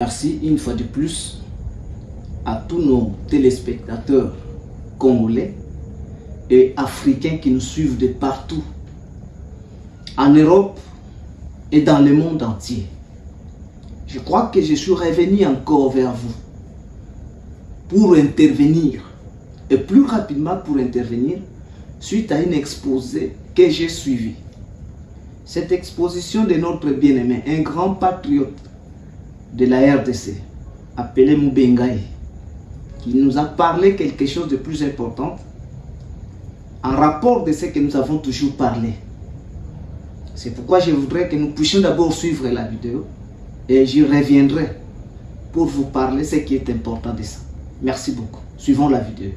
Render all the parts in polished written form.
Merci une fois de plus à tous nos téléspectateurs congolais et africains qui nous suivent de partout, en Europe et dans le monde entier. Je crois que je suis revenu encore vers vous pour intervenir, et plus rapidement pour intervenir, suite à un exposé que j'ai suivi. Cette exposition de notre bien-aimé, un grand patriote de la RDC, appelé Mubengai, qui nous a parlé quelque chose de plus important en rapport de ce que nous avons toujours parlé. C'est pourquoi je voudrais que nous puissions d'abord suivre la vidéo et j'y reviendrai pour vous parler ce qui est important de ça. Merci beaucoup. Suivons la vidéo.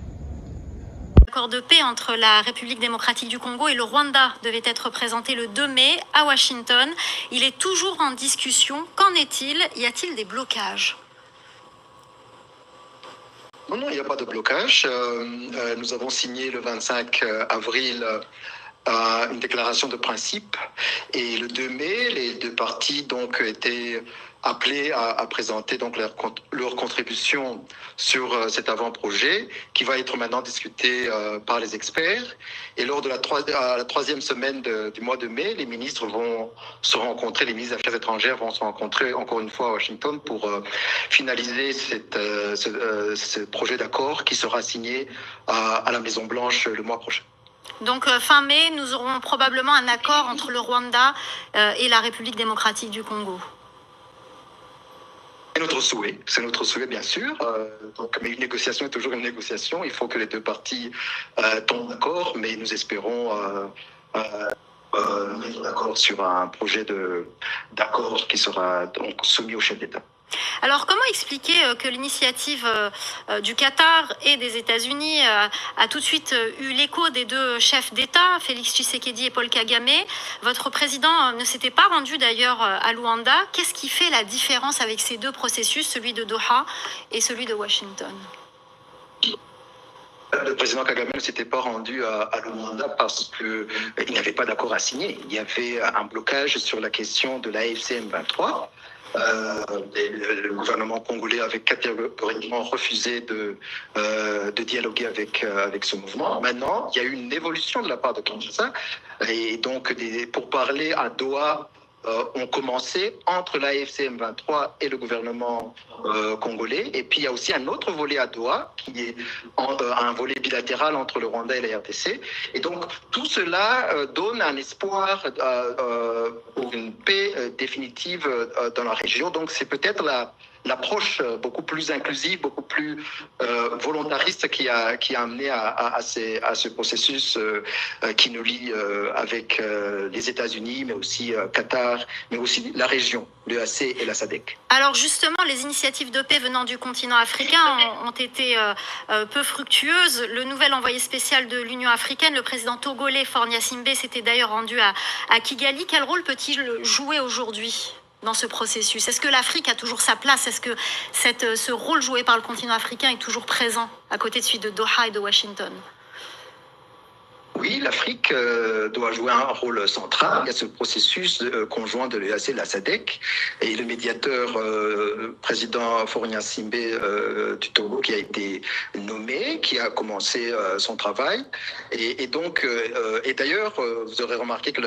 L'accord de paix entre la République démocratique du Congo et le Rwanda devait être présenté le 2 mai à Washington. Il est toujours en discussion. Qu'en est-il? Y a-t-il des blocages? Non, il n'y a pas de blocage. Nous avons signé le 25 avril une déclaration de principe et le 2 mai, les deux parties donc étaient appelés à présenter donc leur contribution sur cet avant-projet qui va être maintenant discuté par les experts. Et lors de la troisième semaine du mois de mai, les ministres vont se rencontrer, les ministres des Affaires étrangères vont se rencontrer encore une fois à Washington pour finaliser ce projet d'accord qui sera signé à la Maison-Blanche le mois prochain. Donc fin mai, nous aurons probablement un accord entre le Rwanda et la République démocratique du Congo. C'est notre souhait bien sûr. Mais une négociation est toujours une négociation. Il faut que les deux parties tombent d'accord, mais nous espérons être d'accord sur un projet d'accord qui sera donc soumis au chef d'État. Alors, comment expliquer que l'initiative du Qatar et des États-Unis a tout de suite eu l'écho des deux chefs d'État, Félix Tshisekedi et Paul Kagame? Votre président ne s'était pas rendu d'ailleurs à Luanda. Qu'est-ce qui fait la différence avec ces deux processus, celui de Doha et celui de Washington? Le président Kagame ne s'était pas rendu à Luanda parce qu'il n'avait pas d'accord à signer. Il y avait un blocage sur la question de l'AFC M23. Le gouvernement congolais avait catégoriquement refusé de dialoguer avec ce mouvement. Maintenant, il y a eu une évolution de la part de Kinshasa et donc pour parler à Doha ont commencé entre l'AFC M23 et le gouvernement congolais. Et puis il y a aussi un autre volet à Doha, qui est un volet bilatéral entre le Rwanda et la RDC. Et donc tout cela donne un espoir pour une paix définitive dans la région. Donc c'est peut-être l'approche beaucoup plus inclusive, beaucoup plus volontariste qui a amené à ce processus qui nous lie avec les États-Unis, mais aussi Qatar, mais aussi la région, l'EAC et la SADC. Alors justement, les initiatives de paix venant du continent africain ont été peu fructueuses. Le nouvel envoyé spécial de l'Union africaine, le président togolais Faure Gnassingbé, s'était d'ailleurs rendu à Kigali. Quel rôle peut-il jouer aujourd'hui dans ce processus? Est-ce que l'Afrique a toujours sa place? Est-ce que ce rôle joué par le continent africain est toujours présent à côté de celui de Doha et de Washington? Oui, l'Afrique doit jouer un rôle central. Il y a ce processus conjoint de l'EAC et de la SADC et le médiateur président Faure Gnassingbé du Togo qui a été nommé, qui a commencé son travail. Et d'ailleurs, vous aurez remarqué que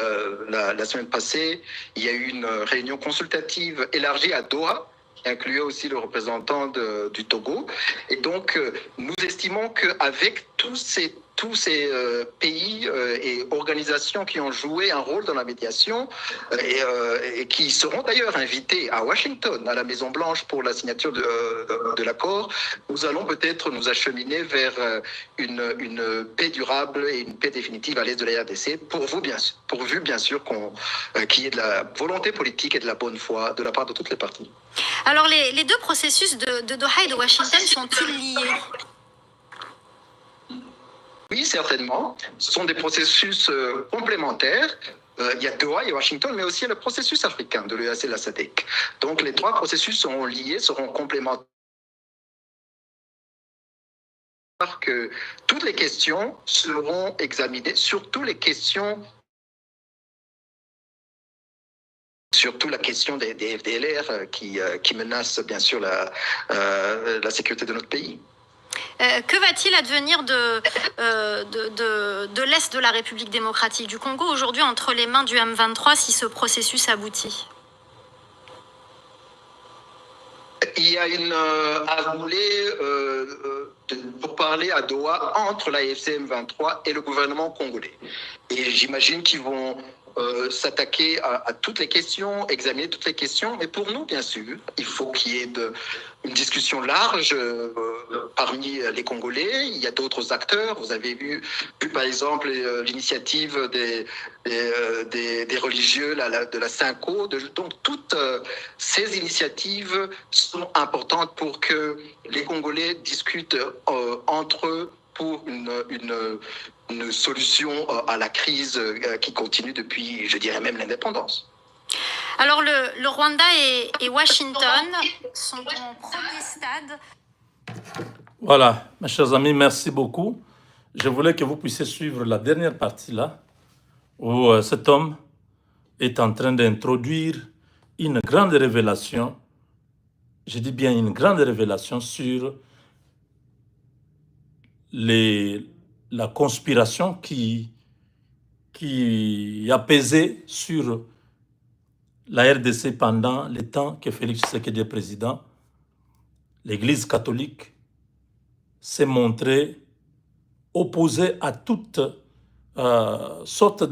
la semaine passée, il y a eu une réunion consultative élargie à Doha, qui incluait aussi le représentant du Togo. Et donc, nous estimons qu'avec tous ces pays et organisations qui ont joué un rôle dans la médiation et qui seront d'ailleurs invités à Washington, à la Maison-Blanche pour la signature de l'accord, nous allons peut-être nous acheminer vers une paix durable et une paix définitive à l'est de la RDC, pourvu bien sûr qu'il y ait de la volonté politique et de la bonne foi de la part de toutes les parties. Alors les deux processus de Doha et de Washington sont-ils liés? Oui, certainement. Ce sont des processus complémentaires. Il y a Doha et Washington, mais aussi le processus africain de l'EAC et de la SADC. Donc les trois processus seront liés, seront complémentaires. Que toutes les questions seront examinées, surtout les questions surtout la question des FDLR qui menacent bien sûr la sécurité de notre pays. Que va-t-il advenir de l'Est de la République démocratique du Congo aujourd'hui entre les mains du M23 si ce processus aboutit? Il y a une assemblée pour parler à Doha entre l'AFC M23 et le gouvernement congolais. Et j'imagine qu'ils vont s'attaquer à toutes les questions, examiner toutes les questions. Mais pour nous, bien sûr, il faut qu'il y ait une discussion large parmi les Congolais. Il y a d'autres acteurs. Vous avez vu par exemple, l'initiative des religieux de la Synco. Donc, toutes ces initiatives sont importantes pour que les Congolais discutent entre eux pour une solution à la crise qui continue depuis, je dirais même, l'indépendance. Alors, le Rwanda et Washington sont en premier stade. Voilà, mes chers amis, merci beaucoup. Je voulais que vous puissiez suivre la dernière partie là, où cet homme est en train d'introduire une grande révélation, je dis bien une grande révélation sur la conspiration qui a pesé sur la RDC pendant le temps que Félix Tshisekedi est président. L'Église catholique s'est montrée opposée à toute sorte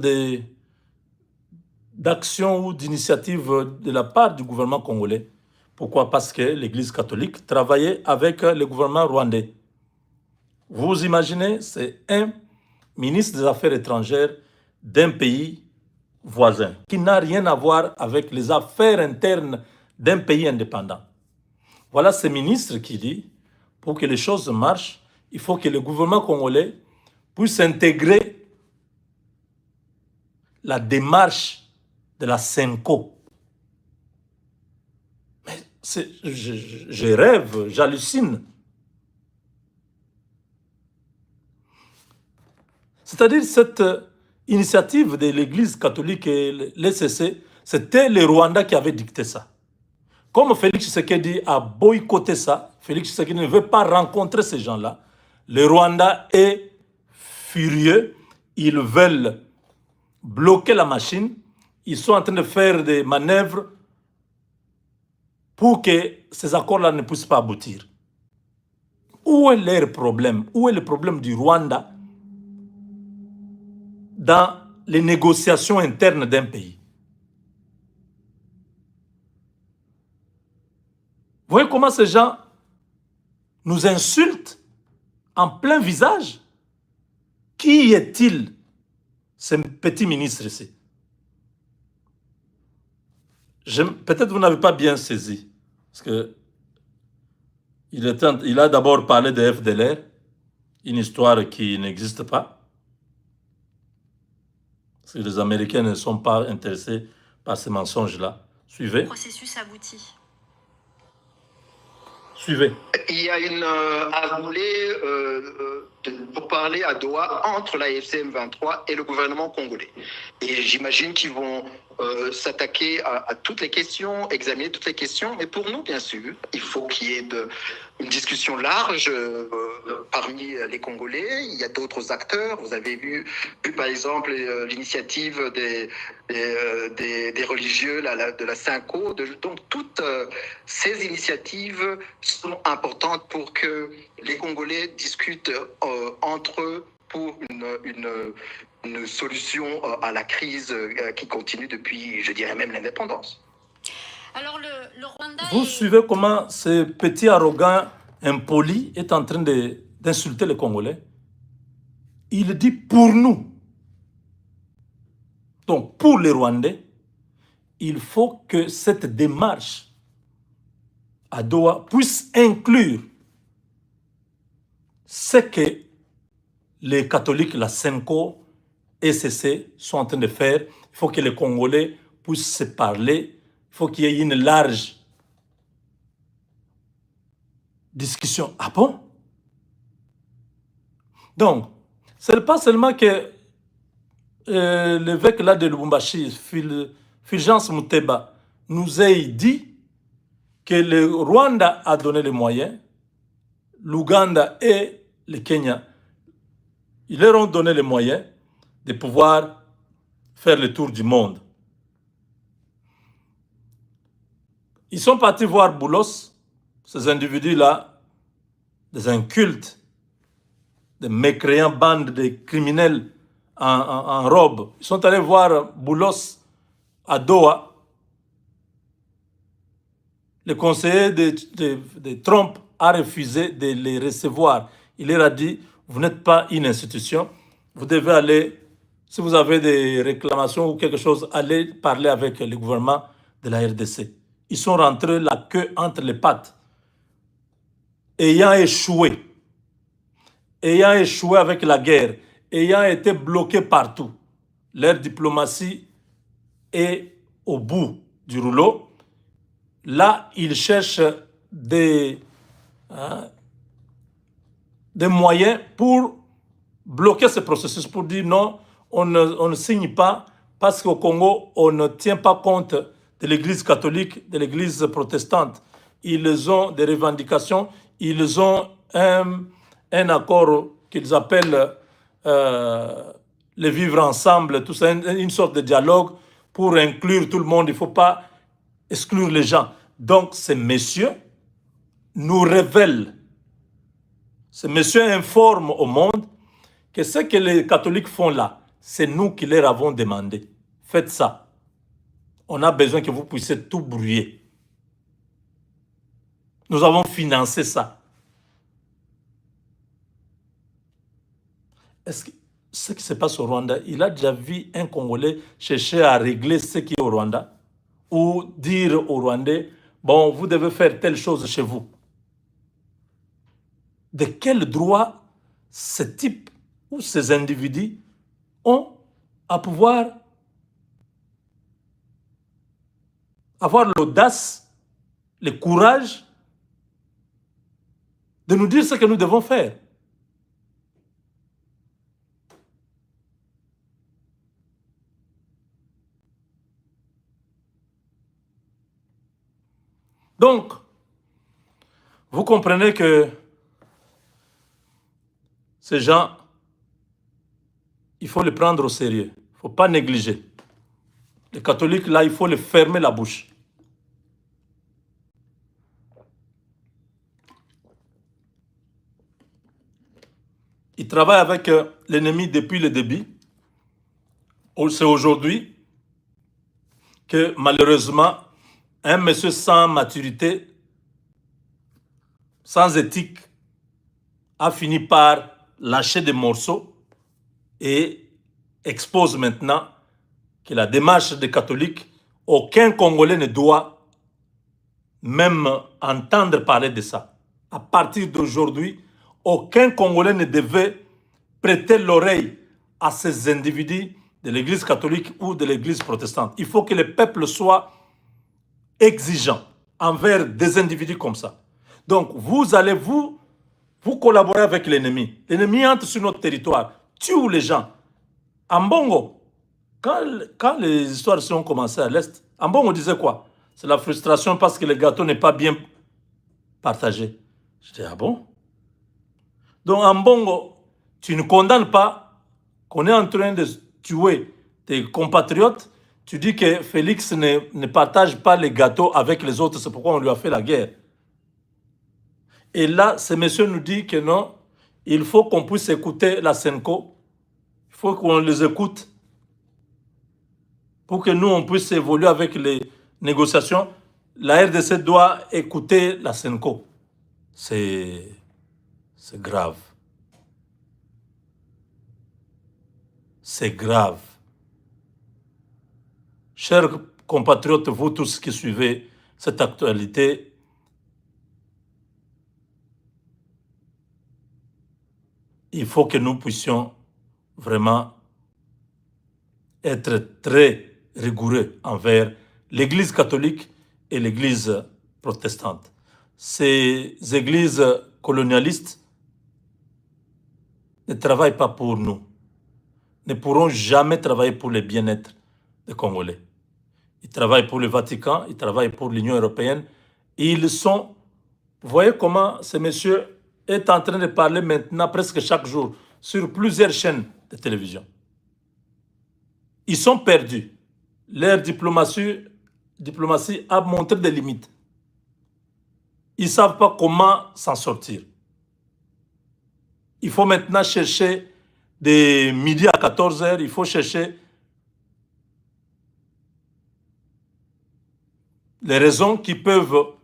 d'action ou d'initiative de la part du gouvernement congolais. Pourquoi? Parce que l'Église catholique travaillait avec le gouvernement rwandais. Vous imaginez, c'est un ministre des Affaires étrangères d'un pays voisin qui n'a rien à voir avec les affaires internes d'un pays indépendant. Voilà ce ministre qui dit, pour que les choses marchent, il faut que le gouvernement congolais puisse intégrer la démarche de la Synco. Mais je rêve, j'hallucine. C'est-à-dire cette initiative de l'Église catholique et l'ECC, c'était le Rwanda qui avait dicté ça. Comme Félix Tshisekedi a boycotté ça, Félix Tshisekedi ne veut pas rencontrer ces gens-là. Le Rwanda est furieux, ils veulent bloquer la machine, ils sont en train de faire des manœuvres pour que ces accords-là ne puissent pas aboutir. Où est leur problème? Où est le problème du Rwanda dans les négociations internes d'un pays? Vous voyez comment ces gens nous insultent en plein visage? Qui est-il, ce petit ministre ici? Peut-être vous n'avez pas bien saisi. Parce que il a d'abord parlé de FDLR, une histoire qui n'existe pas. Parce que les Américains ne sont pas intéressés par ces mensonges-là. Suivez. Le processus aboutit. Suivez. Il y a une assemblée pour parler à Doha entre l'AFC M23 et le gouvernement congolais. Et j'imagine qu'ils vont s'attaquer à toutes les questions, examiner toutes les questions. Mais pour nous, bien sûr, il faut qu'il y ait une discussion large parmi les Congolais. Il y a d'autres acteurs. Vous avez vu par exemple, l'initiative des religieux de la Synco. Donc, toutes ces initiatives sont importantes pour que les Congolais discutent entre eux pour une solution à la crise qui continue depuis, je dirais même, l'indépendance. Alors le Rwanda Vous suivez comment ce petit arrogant impoli est en train d'insulter les Congolais? Il dit pour nous. Donc pour les Rwandais, il faut que cette démarche à Doha puisse inclure ce que les catholiques, la Synco, ECC sont en train de faire. Il faut que les Congolais puissent se parler. Il faut qu'il y ait une large discussion. Ah bon? Donc, ce n'est pas seulement que l'évêque là de Lubumbashi, Fulgence Muteba, nous ait dit que le Rwanda a donné les moyens, l'Ouganda et le Kenya, ils leur ont donné les moyens de pouvoir faire le tour du monde. Ils sont partis voir Boulos, ces individus-là, des incultes, des mécréants, bandes de criminels en robe. Ils sont allés voir Boulos à Doha. Le conseiller de Trump a refusé de les recevoir. Il leur a dit, vous n'êtes pas une institution, vous devez aller, si vous avez des réclamations ou quelque chose, allez parler avec le gouvernement de la RDC. Ils sont rentrés la queue entre les pattes, ayant échoué avec la guerre, ayant été bloqués partout. Leur diplomatie est au bout du rouleau. Là, ils cherchent des moyens pour bloquer ce processus, pour dire non, on ne signe pas parce qu'au Congo, on ne tient pas compte de l'Église catholique, de l'Église protestante. Ils ont des revendications, ils ont un accord qu'ils appellent le vivre ensemble, tout ça, une sorte de dialogue pour inclure tout le monde. Il ne faut pas exclure les gens. Donc, ces messieurs nous révèlent, ces messieurs informent au monde que ce que les catholiques font là, c'est nous qui leur avons demandé. Faites ça. On a besoin que vous puissiez tout brouiller. Nous avons financé ça. Est-ce que ce qui se passe au Rwanda, il a déjà vu un Congolais chercher à régler ce qui est au Rwanda ou dire aux Rwandais, bon, vous devez faire telle chose chez vous. De quel droit ce type ou ces individus ont à pouvoir avoir l'audace, le courage de nous dire ce que nous devons faire? Donc, vous comprenez que ces gens, il faut les prendre au sérieux. Il ne faut pas négliger. Les catholiques, là, il faut les fermer la bouche. Ils travaillent avec l'ennemi depuis le début. C'est aujourd'hui que, malheureusement, un monsieur sans maturité, sans éthique, a fini par lâcher des morceaux et expose maintenant que la démarche des catholiques, aucun Congolais ne doit même entendre parler de ça. À partir d'aujourd'hui, aucun Congolais ne devait prêter l'oreille à ces individus de l'Église catholique ou de l'Église protestante. Il faut que le peuple soit exigeant envers des individus comme ça. Donc, vous allez vous collaborer avec l'ennemi. L'ennemi entre sur notre territoire, tue les gens. En Bongo, quand les histoires ont commencé à l'Est, en Bongo disait quoi? C'est la frustration parce que le gâteau n'est pas bien partagé. Je dis, ah bon? Donc, en Bongo, tu ne condamnes pas qu'on est en train de tuer tes compatriotes. Tu dis que Félix ne partage pas les gâteaux avec les autres, c'est pourquoi on lui a fait la guerre. Et là, ce monsieur nous dit que non, il faut qu'on puisse écouter la Senko. Il faut qu'on les écoute pour que nous, on puisse évoluer avec les négociations. La RDC doit écouter la Senko. C'est grave. C'est grave. Chers compatriotes, vous tous qui suivez cette actualité, il faut que nous puissions vraiment être très rigoureux envers l'Église catholique et l'Église protestante. Ces églises colonialistes ne travaillent pas pour nous, ne pourront jamais travailler pour le bien-être des Congolais. Ils travaillent pour le Vatican, ils travaillent pour l'Union européenne. Ils sont... Vous voyez comment ce monsieur est en train de parler maintenant presque chaque jour sur plusieurs chaînes de télévision. Ils sont perdus. Leur diplomatie a montré des limites. Ils ne savent pas comment s'en sortir. Il faut maintenant chercher de midi à 14h, il faut chercher les raisons qui peuvent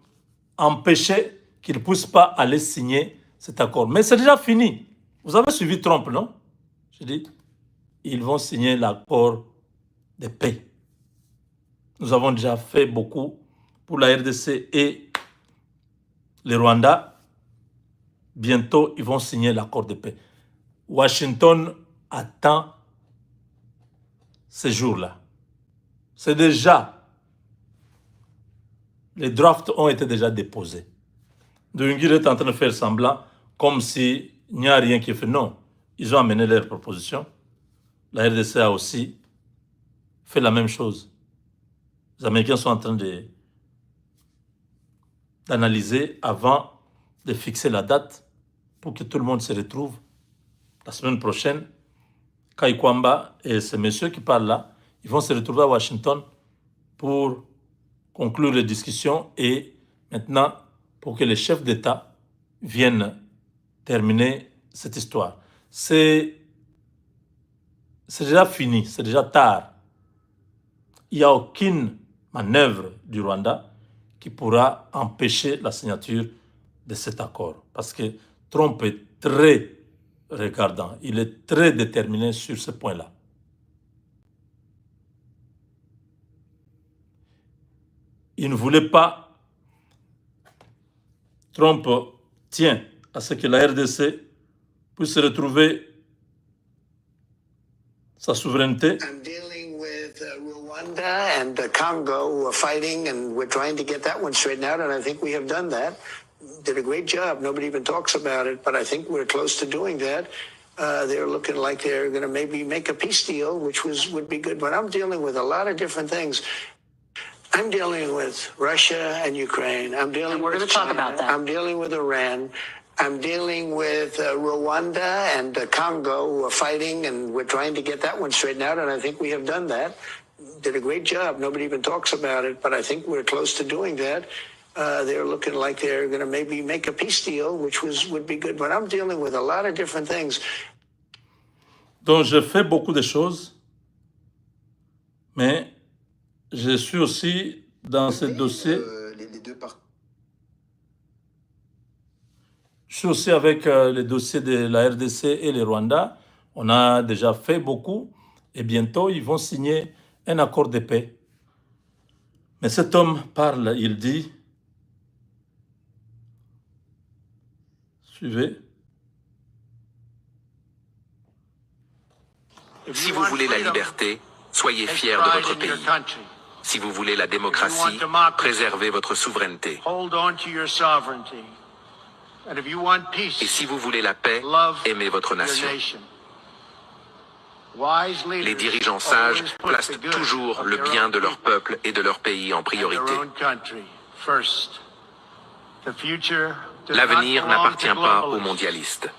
empêcher qu'ils ne puissent pas aller signer cet accord. Mais c'est déjà fini. Vous avez suivi Trump, non? Je dis, ils vont signer l'accord de paix. Nous avons déjà fait beaucoup pour la RDC et le Rwanda. Bientôt, ils vont signer l'accord de paix. Washington attend ces jours-là. C'est déjà... Les drafts ont été déjà déposés. Ndungir est en train de faire semblant comme s'il n'y a rien qui est fait. Non, ils ont amené leurs propositions. La RDC a aussi fait la même chose. Les Américains sont en train d'analyser avant de fixer la date pour que tout le monde se retrouve la semaine prochaine. Kai Kwamba et ces messieurs qui parlent là, ils vont se retrouver à Washington pour conclure les discussions et maintenant pour que les chefs d'État viennent terminer cette histoire. C'est déjà fini, c'est déjà tard. Il n'y a aucune manœuvre du Rwanda qui pourra empêcher la signature de cet accord. Parce que Trump est très regardant, il est très déterminé sur ce point-là. Il ne voulait pas, Trump tient à ce que la RDC puisse retrouver sa souveraineté. I'm dealing with Rwanda and the Congo who are fighting, and we're trying to get that one straightened out, and I think we have done that. Did a great job. Nobody even talks about it, but I think we're close to doing that. They're looking like they're going to maybe make a peace deal, which would be good. But I'm dealing with a lot of different things. I'm dealing with Russia and Ukraine. I'm dealing with China. Talk about that. I'm dealing with Iran. I'm dealing with Rwanda and the Congo who are fighting, and we're trying to get that one straightened out, and I think we have done that. Did a great job. Nobody even talks about it, but I think we're close to doing that. They're looking like they're going to maybe make a peace deal, which would be good. But I'm dealing with a lot of different things. Donc, je fais beaucoup de choses, mais je suis aussi dans ce dossier. Je suis aussi avec les dossiers de la RDC et le Rwanda. On a déjà fait beaucoup et bientôt, ils vont signer un accord de paix. Mais cet homme parle, il dit, suivez. Si vous voulez la liberté, soyez fiers de votre pays. Si vous voulez la démocratie, préservez votre souveraineté. Et si vous voulez la paix, aimez votre nation. Les dirigeants sages placent toujours le bien de leur peuple et de leur pays en priorité. L'avenir n'appartient pas aux mondialistes.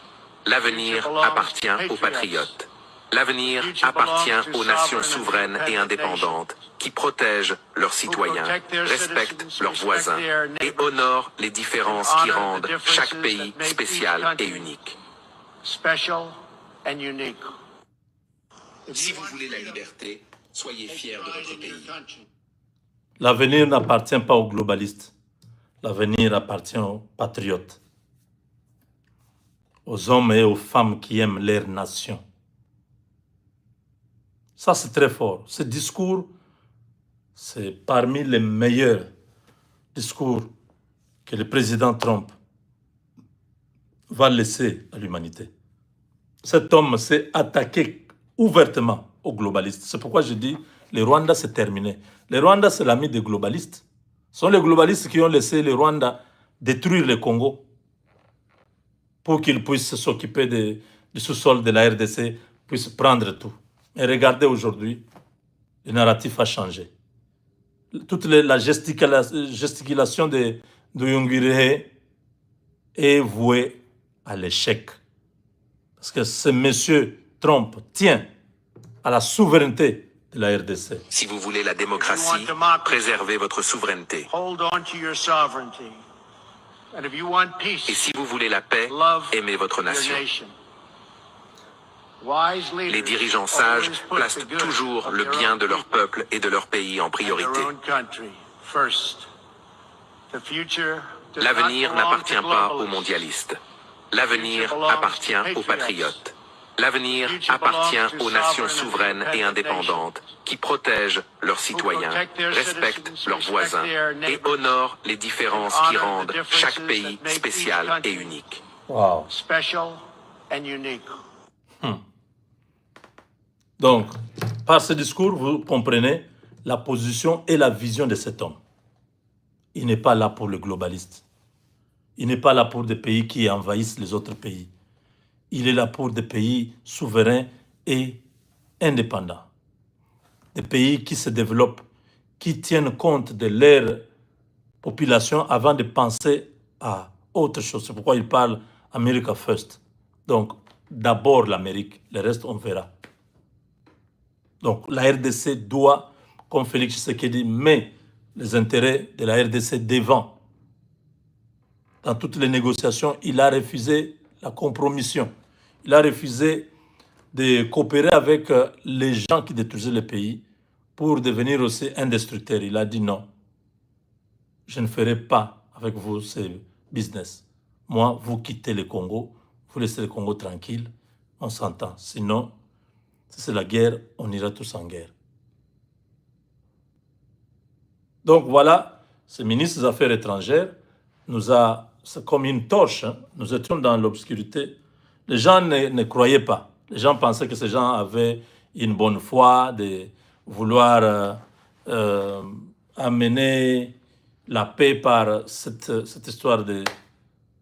L'avenir appartient aux patriotes. L'avenir appartient aux nations souveraines et indépendantes qui protègent leurs citoyens, respectent leurs voisins et honorent les différences qui rendent chaque pays spécial et unique. Si vous voulez la liberté, soyez fiers de votre pays. L'avenir n'appartient pas aux globalistes. L'avenir appartient aux patriotes, aux hommes et aux femmes qui aiment leur nation. Ça, c'est très fort. Ce discours, c'est parmi les meilleurs discours que le président Trump va laisser à l'humanité. Cet homme s'est attaqué ouvertement aux globalistes. C'est pourquoi je dis, le Rwanda, c'est terminé. Le Rwanda, c'est l'ami des globalistes. Ce sont les globalistes qui ont laissé le Rwanda détruire le Congo pour qu'ils puissent s'occuper du sous-sol de la RDC, puissent prendre tout. Et regardez aujourd'hui, le narratif a changé. toute la gesticulation de Yongire est vouée à l'échec. Parce que ce monsieur Trump tient à la souveraineté de la RDC. Si vous voulez la démocratie, préservez votre souveraineté. Et si vous voulez la paix, aimez votre nation. Les dirigeants sages placent toujours le bien de leur peuple et de leur pays en priorité. L'avenir n'appartient pas aux mondialistes. L'avenir appartient aux patriotes. L'avenir appartient aux nations souveraines et indépendantes qui protègent leurs citoyens, respectent leurs voisins et honorent les différences qui rendent chaque pays spécial et unique. Wow. Donc, par ce discours, vous comprenez la position et la vision de cet homme. Il n'est pas là pour le globaliste. Il n'est pas là pour des pays qui envahissent les autres pays. Il est là pour des pays souverains et indépendants. Des pays qui se développent, qui tiennent compte de leur population avant de penser à autre chose. C'est pourquoi il parle America First. Donc, d'abord l'Amérique, le reste on verra. Donc, la RDC doit, comme Félix Tshisekedi, met les intérêts de la RDC devant. Dans toutes les négociations, il a refusé la compromission. Il a refusé de coopérer avec les gens qui détruisaient le pays pour devenir aussi un destructeur. Il a dit non, je ne ferai pas avec vous ce business. Moi, vous quittez le Congo, vous laissez le Congo tranquille, on s'entend. Sinon, si c'est la guerre, on ira tous en guerre. Donc voilà, ce ministre des Affaires étrangères nous a, c'est comme une torche, hein. Nous étions dans l'obscurité. Les gens ne croyaient pas. Les gens pensaient que ces gens avaient une bonne foi de vouloir amener la paix par cette histoire de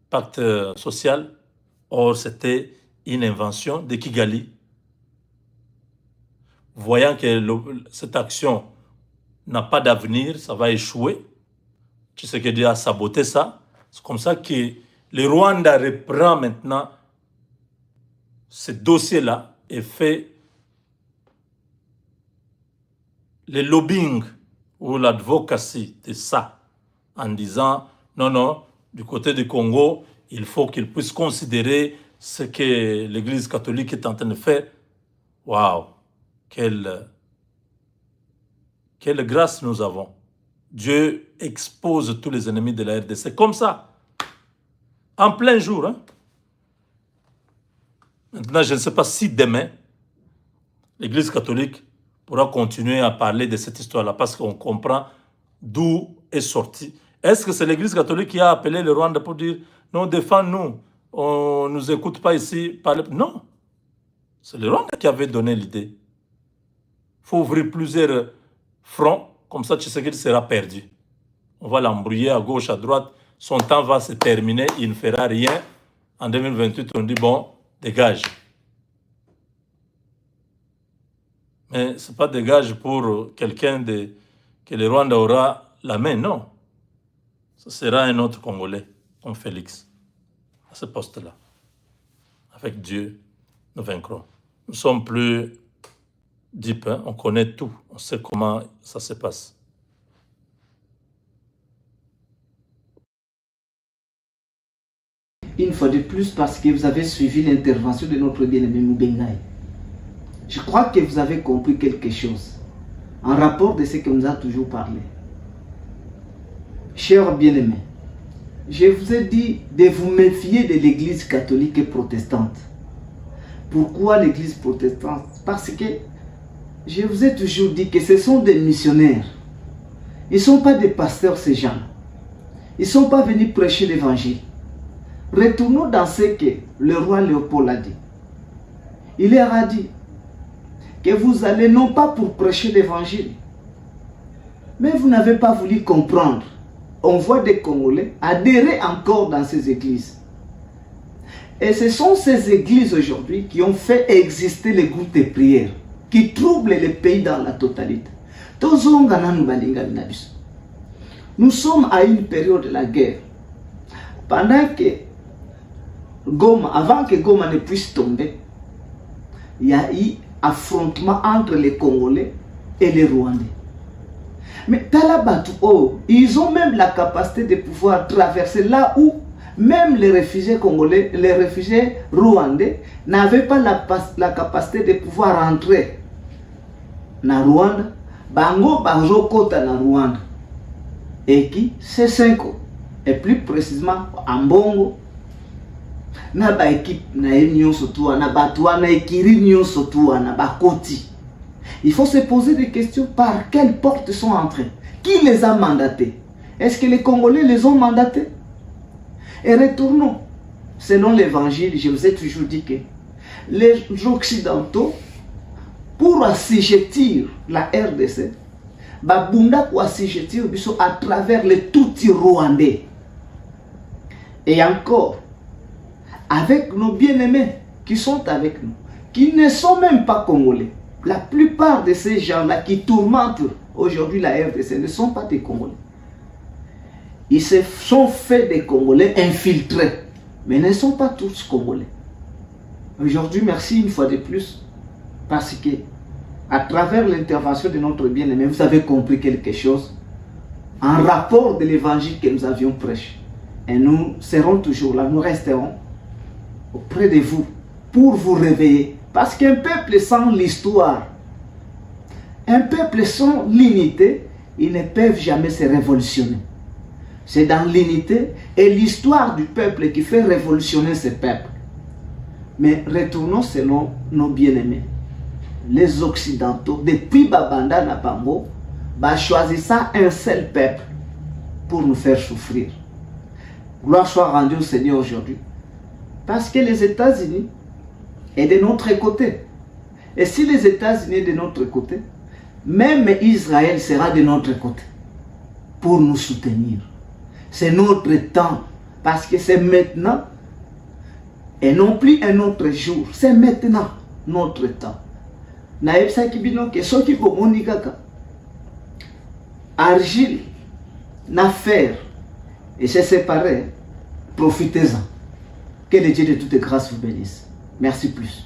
pacte social. Or, c'était une invention de Kigali. Voyant que cette action n'a pas d'avenir, ça va échouer. Tshisekedi a saboté ça. C'est comme ça que le Rwanda reprend maintenant ce dossier-là et fait le lobbying ou l'advocacy de ça en disant non, non, du côté du Congo, il faut qu'il puisse considérer ce que l'Église catholique est en train de faire. Waouh! Quelle grâce nous avons. Dieu expose tous les ennemis de la RDC comme ça, en plein jour. Hein? Maintenant, je ne sais pas si demain, l'Église catholique pourra continuer à parler de cette histoire-là parce qu'on comprend d'où est sorti. Est-ce que c'est l'Église catholique qui a appelé le Rwanda pour dire non, défends-nous, on ne nous écoute pas ici? Non, c'est le Rwanda qui avait donné l'idée. Il faut ouvrir plusieurs fronts, comme ça Tshisekedi sera perdu. On va l'embrouiller à gauche, à droite, son temps va se terminer, il ne fera rien. En 2028, on dit bon, dégage. Mais ce n'est pas dégage pour quelqu'un que le Rwanda aura la main, non. Ce sera un autre Congolais, comme Félix, à ce poste-là. Avec Dieu, nous vaincrons. Nous sommes plus deep, hein? On connaît tout, on sait comment ça se passe. Une fois de plus, parce que vous avez suivi l'intervention de notre bien-aimé Mubengai. Je crois que vous avez compris quelque chose en rapport de ce qu'on nous a toujours parlé. Chers bien-aimés, je vous ai dit de vous méfier de l'Église catholique et protestante. Pourquoi l'Église protestante? Parce que je vous ai toujours dit que ce sont des missionnaires. Ils ne sont pas des pasteurs, ces gens. Ils ne sont pas venus prêcher l'Évangile. Retournons dans ce que le roi Léopold a dit. Il leur a dit que vous allez non pas pour prêcher l'Évangile, mais vous n'avez pas voulu comprendre. On voit des Congolais adhérer encore dans ces églises. Et ce sont ces églises aujourd'hui qui ont fait exister les groupes de prière, qui troublent les pays dans la totalité. Nous sommes à une période de la guerre. Pendant que Goma, avant que Goma ne puisse tomber, il y a eu affrontement entre les Congolais et les Rwandais. Mais Talabatu, ils ont même la capacité de pouvoir traverser là où même les réfugiés congolais, les réfugiés rwandais n'avaient pas la capacité de pouvoir entrer na Rwanda. Bango bazokota na Rwanda. Et qui c'est 5 ans. Et plus précisément en Bongo. Na ba équipe na union surtout na batwa na ekiri union surtout na bakoti. Il faut se poser des questions. Par quelle porte sont entrés? Qui les a mandatés? Est-ce que les Congolais les ont mandatés? Et retournons. Selon l'évangile, je vous ai toujours dit que les Occidentaux, pour assujettir la RDC, babunda pour assujettir à travers les Tutsis rwandais. Et encore, avec nos bien-aimés qui sont avec nous, qui ne sont même pas Congolais. La plupart de ces gens-là qui tourmentent aujourd'hui la RDC ne sont pas des Congolais. Ils se sont fait des Congolais infiltrés, mais ne sont pas tous Congolais. Aujourd'hui, merci une fois de plus, parce que à travers l'intervention de notre bien-aimé, vous avez compris quelque chose en rapport de l'évangile que nous avions prêché. Et nous serons toujours là, nous resterons auprès de vous pour vous réveiller. Parce qu'un peuple sans l'histoire, un peuple sans l'unité, ils ne peuvent jamais se révolutionner. C'est dans l'unité et l'histoire du peuple qui fait révolutionner ce peuple. Mais retournons selon nos bien-aimés. Les Occidentaux, depuis Babanda Nabango, choisissant un seul peuple pour nous faire souffrir. Gloire soit rendue au Seigneur aujourd'hui. Parce que les États-Unis est de notre côté. Et si les États-Unis sont de notre côté, même Israël sera de notre côté pour nous soutenir. C'est notre temps. Parce que c'est maintenant et non plus un autre jour. C'est maintenant notre temps. Argile, n'affaire et c'est séparé. Profitez-en. Que le Dieu de toute grâce vous bénisse. Merci plus.